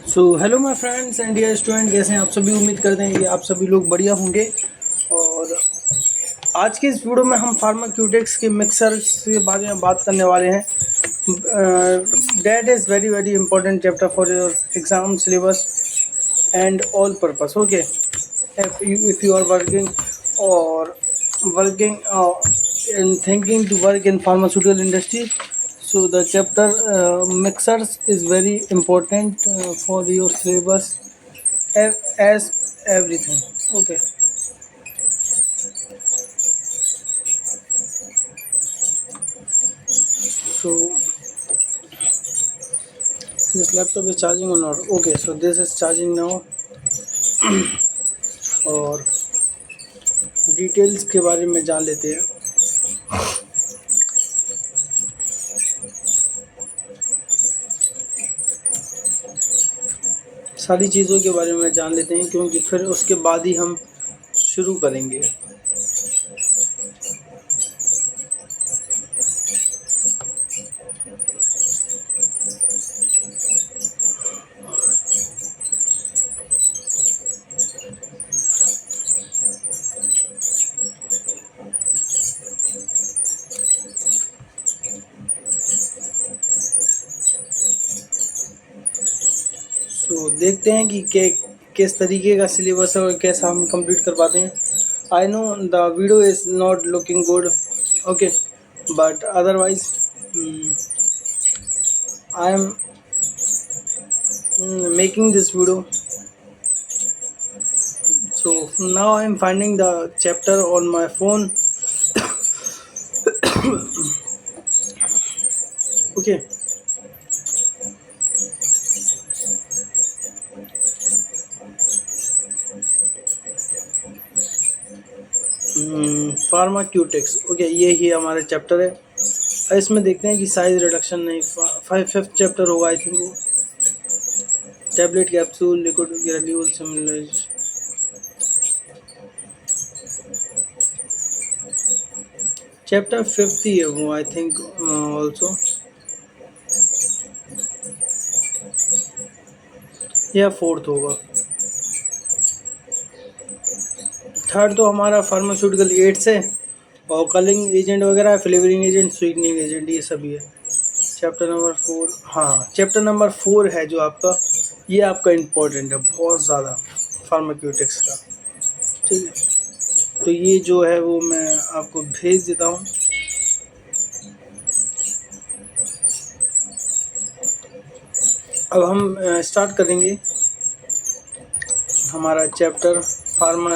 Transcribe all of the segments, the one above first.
So hello my friends and dear student, कैसे हैं आप सभी। उम्मीद करते हैं कि आप सभी लोग बढ़िया होंगे। और आज के इस वीडियो में हम फार्माक्यूटिक्स के मिक्सर के बारे में बात करने वाले हैं। That is very very important chapter for your exam syllabus and all purpose. Okay, if you are working or working in thinking to work in pharmaceutical industry, so the chapter mixers is very important for your syllabus as everything. Okay, so this laptop is charging or not? Okay, so this is charging now. और details के बारे में जान लेते हैं। सारी चीज़ों के बारे में जान लेते हैं, क्योंकि फिर उसके बाद ही हम शुरू करेंगे। देखते हैं कि किस तरीके का सिलेबस है और कैसा हम कंप्लीट कर पाते हैं। I know the video is not looking good, okay, but otherwise I am making this video. So now I am finding the chapter on my phone. Okay. Pharmaceutics, okay, ये ही हमारा चैप्टर है। इसमें देखते हैं कि साइज रिडक्शन नहीं, fifth chapter होगा आई थिंक वो। Tablet capsule liquid granule similar. Chapter fifth ही है वो आई थिंक ऑल्सो, या फोर्थ होगा। थर्ड तो हमारा फार्मास्यूटिकल एड्स है और कलरिंग एजेंट वगैरह, फ्लेवरिंग एजेंट, स्वीटनिंग एजेंट, ये सभी है। चैप्टर नंबर 4, हाँ चैप्टर नंबर 4 है जो आपका, ये आपका इम्पोर्टेंट है बहुत ज़्यादा फार्माक्यूटिक्स का, ठीक है। तो ये जो है वो मैं आपको भेज देता हूँ। अब हम स्टार्ट करेंगे हमारा चैप्टर फार्मा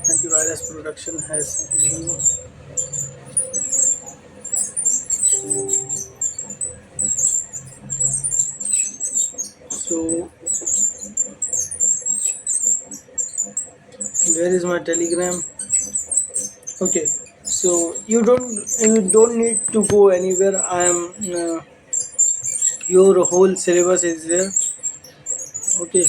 एंटीवायरस प्रोडक्शन है। So where is my telegram? Okay, so you don't need to go anywhere. I am your whole syllabus is there. Okay,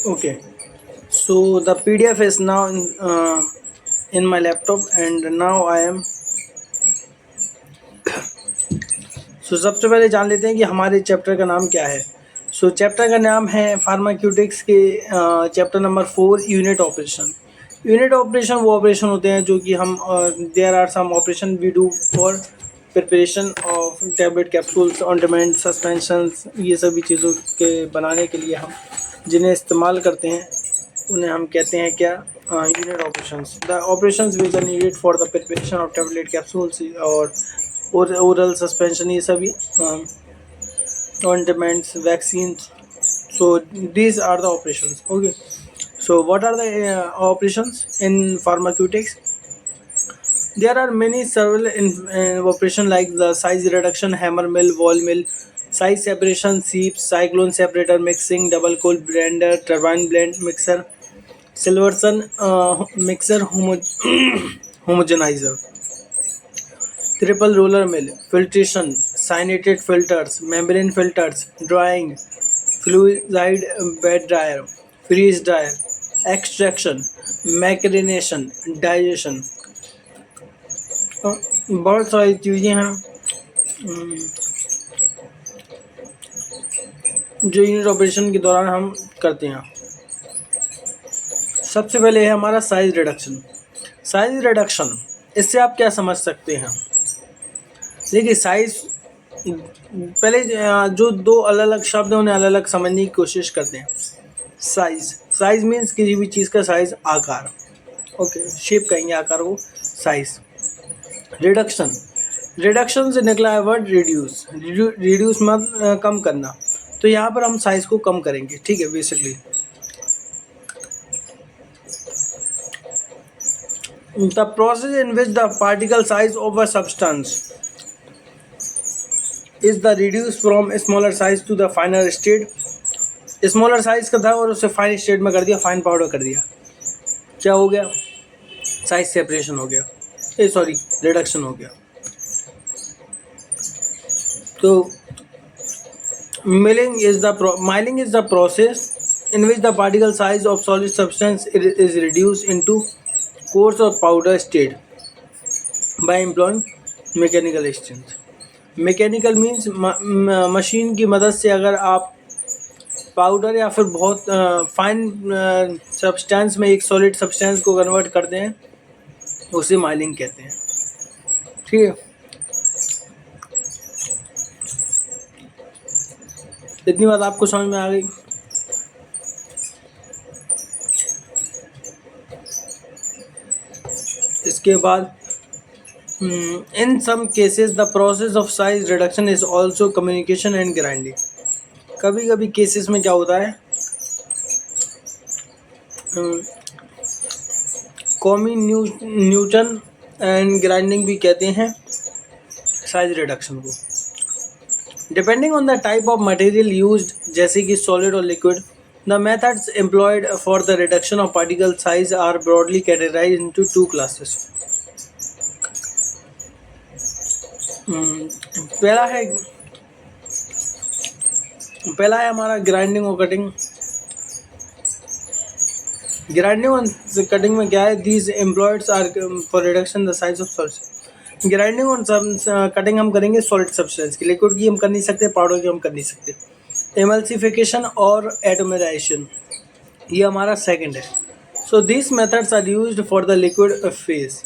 okay, so the PDF is now in my laptop and now I am सबसे पहले जान लेते हैं कि हमारे chapter का नाम क्या है। चैप्टर का नाम है फार्माक्यूटिक्स के chapter number 4 unit operation. Unit operation वो ऑपरेशन होते हैं जो कि हम there are some operation we do for preparation of tablet capsules ointment suspensions, ये सभी चीज़ों के बनाने के लिए हम जिन्हें इस्तेमाल करते हैं उन्हें हम कहते हैं क्या, unit operations. The operations which are needed for the preparation of tablet capsules और ओरल सस्पेंशन, ये सभी ointments, vaccines. So these are the operations. Okay. So what are the operations in pharmaceutics? There are many several operation like the size reduction, hammer mill, wall mill, size separation, sieve, cyclone separator, mixing, double cold blender, turbine blend mixer, Silverson mixer, homogenizer, triple roller mill, filtration, cyanated filters, membrane filters, drying, fluidized bed dryer, freeze dryer, extraction, maceration, digestion, बहुत सारी चीज़ें हैं जो unit operation के दौरान हम करते हैं। सबसे पहले है हमारा साइज रिडक्शन। साइज रिडक्शन, इससे आप क्या समझ सकते हैं? देखिए साइज, पहले जो दो अलग अलग शब्द हैं उन्हें अलग अलग समझने की कोशिश करते हैं। साइज, साइज मीन्स किसी भी चीज़ का साइज, आकार, ओके, शेप कहेंगे आकार को साइज। रिडक्शन, रिडक्शन से निकला है वर्ड रिड्यूस। रिड्यूस मतलब कम करना, तो यहाँ पर हम साइज को कम करेंगे, ठीक है। Basically the process in which the particle size of a substance is the reduced from smaller size to the finer state। Smaller size का था और उसे फाइन स्टेट में कर दिया, फाइन पाउडर कर दिया, क्या हो गया? साइज सेपरेशन हो गया, सॉरी रिडक्शन हो गया। तो milling is the process in which the particle size of solid substance is reduced into coarse or powder state by employing mechanical strength। Mechanical means machine की मदद से अगर आप पाउडर या फिर बहुत फाइन सब्सटेंस में एक सॉलिड सब्सटेंस को कन्वर्ट करते हैं, उसे माइलिंग कहते हैं, ठीक है। इतनी बात आपको समझ में आ गई? इसके बाद in some cases the process of size reduction is also communication and grinding. कभी कभी केसेस में क्या होता है, न्यूटन एंड ग्राइंडिंग भी कहते हैं साइज रिडक्शन को। Depending on the type of material used, जैसे कि सॉलिड और liquid, the methods employed for the reduction of particle size are broadly categorised into two classes. पहला है हमारा ग्राइंडिंग और कटिंग। ग्राइंडिंग और कटिंग में क्या है, these employeds are for reduction the size of solid. Grinding और कटिंग हम करेंगे सॉलिड सब्सटेंस की, लिक्विड की हम कर नहीं सकते, पाउडर की हम कर नहीं सकते। एमल्सिफिकेशन और एटोमराइजेशन, ये हमारा सेकंड है। So this methods are used for the liquid phase.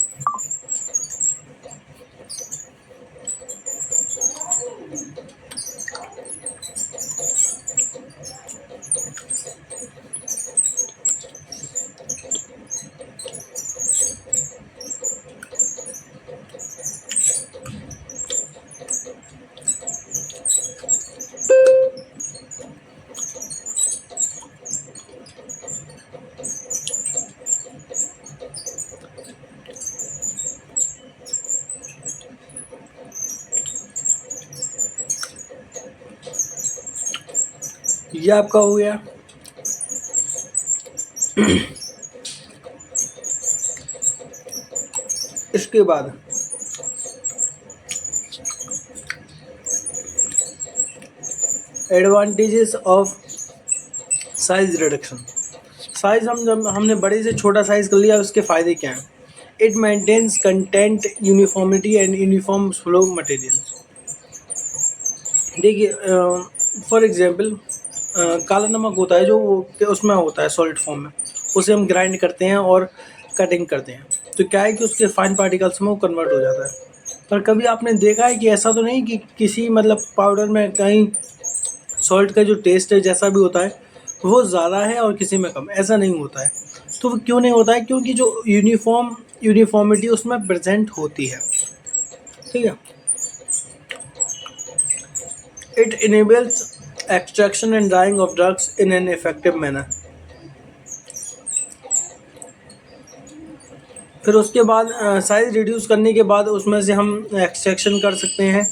ये आपका हो गया। इसके बाद advantages of size reduction. Size जब हमने बड़े से छोटा साइज कर लिया, उसके फ़ायदे क्या हैं? It maintains content uniformity and uniform flow materials. देखिए फॉर एग्जांपल काला नमक होता है जो उसमें होता है सॉलिड फॉर्म में, उसे हम ग्राइंड करते हैं और कटिंग करते हैं, तो क्या है कि उसके फाइन पार्टिकल्स में वो कन्वर्ट हो जाता है। पर कभी आपने देखा है कि ऐसा तो नहीं कि किसी मतलब पाउडर में कहीं सॉल्ट का जो टेस्ट है जैसा भी होता है वो ज़्यादा है और किसी में कम, ऐसा नहीं होता है। तो वो क्यों नहीं होता है? क्योंकि जो यूनिफॉर्मिटी उसमें प्रेजेंट होती है, ठीक है। It enables extraction and drying of drugs in an effective manner. फिर उसके बाद साइज रिड्यूस करने के बाद उसमें से हम एक्सट्रैक्शन कर सकते हैं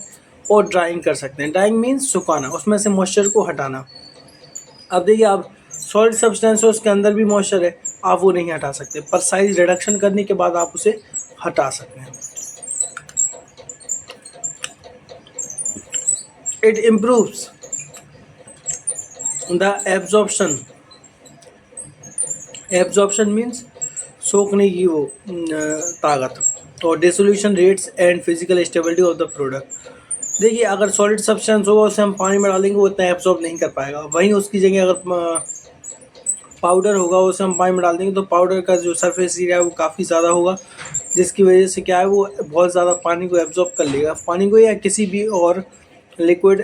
और ड्राइंग कर सकते हैं। ड्राइंग मीन्स सुखाना, उसमें से मॉइस्चर को हटाना। अब देखिए आप सॉलिड सब्सटेंस है, उसके अंदर भी मॉइस्चर है, आप वो नहीं हटा सकते, पर साइज रिडक्शन करने के बाद आप उसे हटा सकते हैं। It improves the absorption absorption means सोखने की वो ताकत, और dissolution rates and physical stability of the product. देखिए अगर सॉलिड सब्सटेंस होगा उसे हम पानी में डालेंगे वो इतना एब्जॉर्ब नहीं कर पाएगा, वहीं उसकी जगह अगर पाउडर होगा उसे हम पानी में डाल देंगे तो पाउडर का जो सरफेस एरिया है वो काफ़ी ज़्यादा होगा, जिसकी वजह से क्या है वो बहुत ज़्यादा पानी को एब्जॉर्ब कर लेगा, पानी को या किसी भी और लिक्विड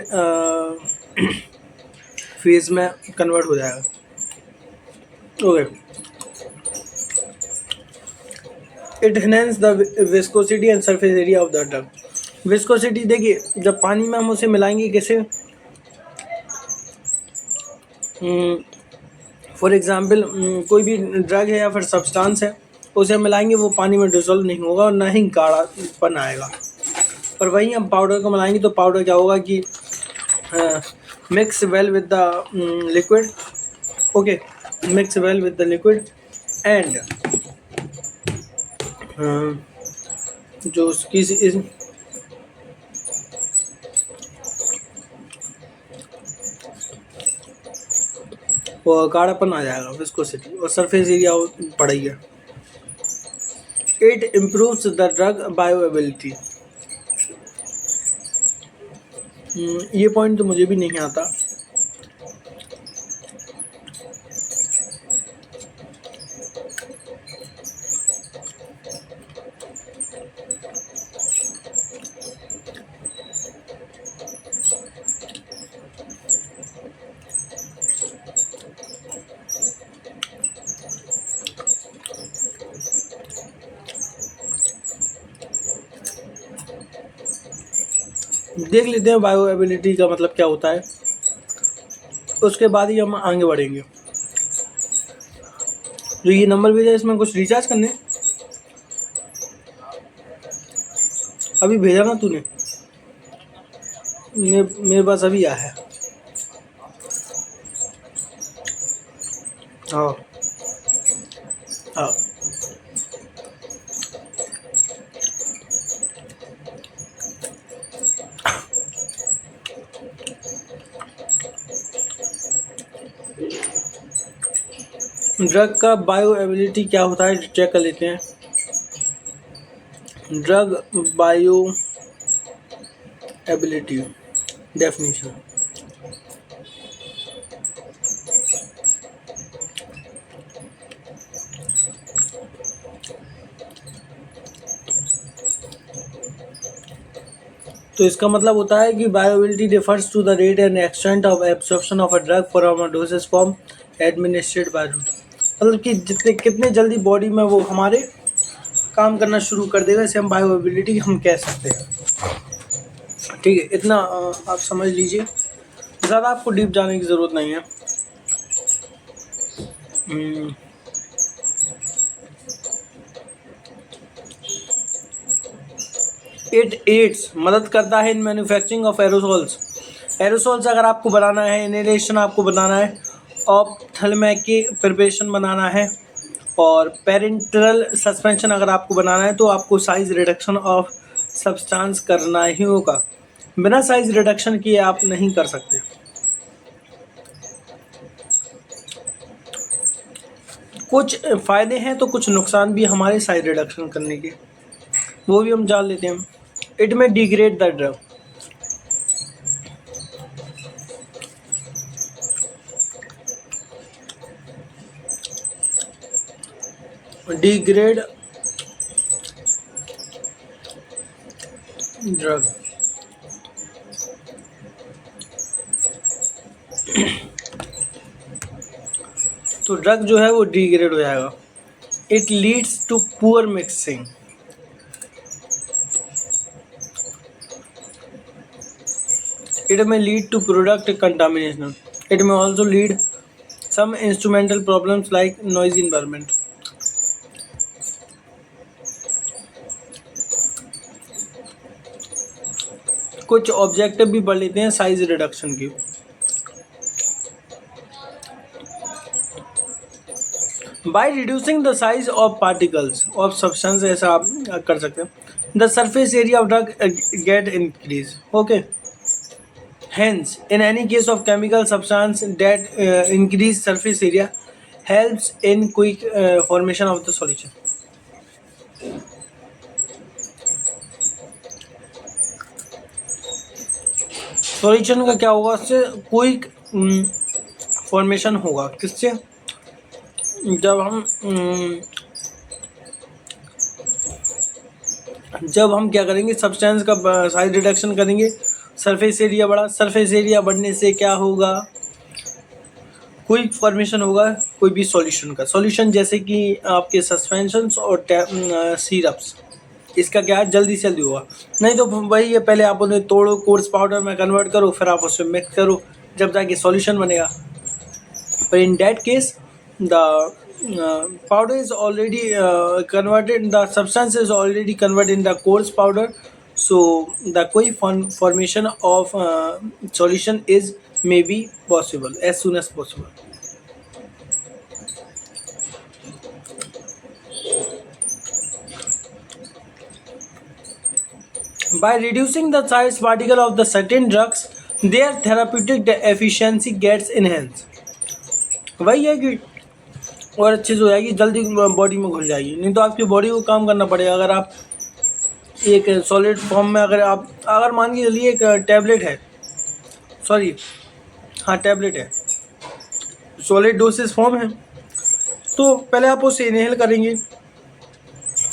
फेज में कन्वर्ट हो जाएगा। Okay, it enhance the viscosity and surface area of the drug. Viscosity देखिए जब पानी में हम उसे मिलाएंगे कैसे, फॉर एग्जांपल कोई भी ड्रग है या फिर सब्सटेंस है उसे मिलाएंगे वो पानी में डिसॉल्व नहीं होगा और ना ही गाढ़ापन आएगा। पर वहीं हम पाउडर को मिलाएंगे तो पाउडर क्या होगा कि mix well with the liquid, okay, mix well with the liquid and जो उसकी और गाढ़ापन आ जाएगा, विस्कोसिटी और सरफेस एरिया बढ़ेगा। It improves the drug bioability. ये पॉइंट तो मुझे भी नहीं आता। देख लेते हैं बायोएबिलिटी का मतलब क्या होता है, उसके बाद ही हम आगे बढ़ेंगे। जो ये नंबर भेजा है इसमें कुछ रिचार्ज करने, अभी भेजा ना तूने, मेरे पास अभी आया है। हाँ हाँ, ड्रग का बायोएबिलिटी क्या होता है चेक कर लेते हैं। ड्रग बायोएबिलिटी डेफिनेशन, तो इसका मतलब होता है कि bioability refers to the rate and extent of absorption of a drug from a dosage form administered by route. मतलब कि जितने कितने जल्दी बॉडी में वो हमारे काम करना शुरू कर देगा, इसे हम बायोएबिलिटी हम कह सकते हैं। ठीक है, इतना आप समझ लीजिए, ज़्यादा आपको डीप जाने की ज़रूरत नहीं है। इट एड्स मदद करता है in manufacturing of aerosols. Aerosols अगर आपको बनाना है, इनहेलेशन आपको बनाना है, ऑप्थेल्मिक की प्रिपरेशन बनाना है, और पेरेंटरल सस्पेंशन अगर आपको बनाना है तो आपको साइज रिडक्शन ऑफ सब्सटेंस करना ही होगा। बिना साइज रिडक्शन किए आप नहीं कर सकते। कुछ फ़ायदे हैं तो कुछ नुकसान भी हमारे साइज रिडक्शन करने के, वो भी हम जान लेते हैं। It may degrade the drug, degrade drug, तो ड्रग जो है वो डिग्रेड हो जाएगा। It leads to poor mixing, it may lead to product contamination. It may also lead some instrumental problems like noisy environment. कुछ ऑब्जेक्टिव भी पढ़ लेते हैं साइज रिडक्शन की। By reducing the size of particles of substance, ऐसा आप कर सकते हैं, the surface area of drug get increase. Okay. Hence, in any case of chemical substance that increase surface area, helps in quick formation of the solution. Solution का क्या होगा, उससे quick formation होगा। किससे? जब हम क्या करेंगे, सब्सटेंस का साइज रिडक्शन करेंगे, सरफेस एरिया बढ़ा। सरफेस एरिया बढ़ने से क्या होगा, क्विक फॉर्मेशन होगा कोई भी सॉल्यूशन का। सॉल्यूशन जैसे कि आपके सस्पेंशंस और सिरप्स, इसका क्या है, जल्दी से जल्दी होगा। नहीं तो वही है, पहले आप उन्हें तोड़ो, कोर्स पाउडर में कन्वर्ट करो, फिर आप उसमें मिक्स करो, जब जाके सॉल्यूशन बनेगा। पर in that case the powder is already converted, the substance is already converted in the coarse powder, so the quick formation of solution is maybe possible as soon as possible. By reducing the size particle of the certain drugs, their therapeutic efficiency gets enhanced. वही है कि और अच्छे से हो जाएगी, जल्दी body में घुल जाएगी। नहीं तो आपकी बॉडी को काम करना पड़ेगा। अगर आप एक सॉलिड फॉर्म में अगर मान के चलिए एक टैबलेट है, सॉरी हाँ टैबलेट है, सॉलिड डोसेज फॉर्म है, तो पहले आप उसे इनहेल करेंगे,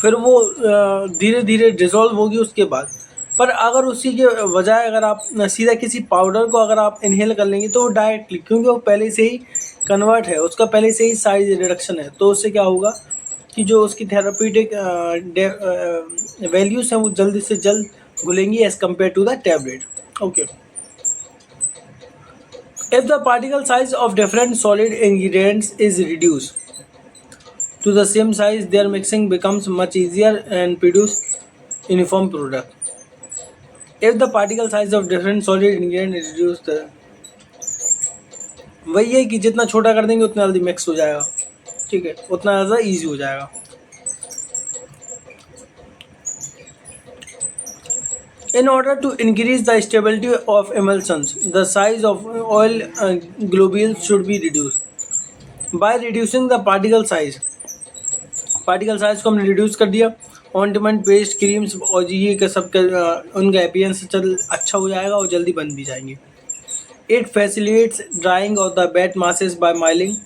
फिर वो धीरे धीरे डिज़ोल्व होगी उसके बाद। पर अगर उसी के बजाय अगर आप सीधा किसी पाउडर को अगर आप इनहेल कर लेंगे, तो वो डायरेक्टली, क्योंकि वो पहले से ही कन्वर्ट है, उसका पहले से ही साइज रिडक्शन है, तो उससे क्या होगा कि जो उसकी थेराप्यूटिक वैल्यूज हैं वो जल्दी से जल्द घुलेंगी as compare to the tablet. Okay, if the particle size of different solid ingredients is reduced to the same size, their mixing becomes much easier and produce uniform product. If the particle size of different solid ingredient is reduced, वही है कि जितना छोटा कर देंगे उतना जल्दी mix हो जाएगा, ठीक है, उतना ज़्यादा ईजी हो जाएगा। In order to increase the stability of emulsions, the size of oil globules should be reduced. By reducing the particle size को हमने रिड्यूस कर दिया, ऑइंटमेंट, पेस्ट, क्रीम्स और ये का सब उनका अपीयरेंस अच्छा हो जाएगा और जल्दी बन भी जाएंगे। It facilitates drying of the wet masses by milling.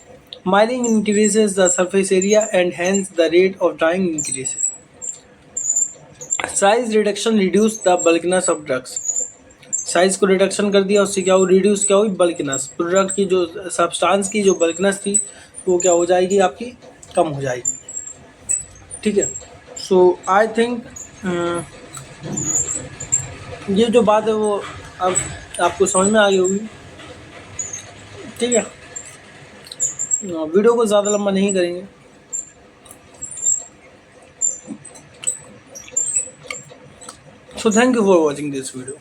Milling increases the surface area and hence the rate of drying increases. Size reduction reduce the bulkiness of drugs. Size को रिडक्शन कर दिया, उससे क्या हो, रिड्यूस क्या हुई, bulkiness. Product की जो सब्सटेंस की जो बल्कनेस थी वो क्या हो जाएगी, आपकी कम हो जाएगी, ठीक है। सो आई थिंक ये जो बात है वो अब आपको समझ में आ गई होगी, ठीक है। वीडियो को ज़्यादा लंबा नहीं करेंगे। So thank you for watching this video.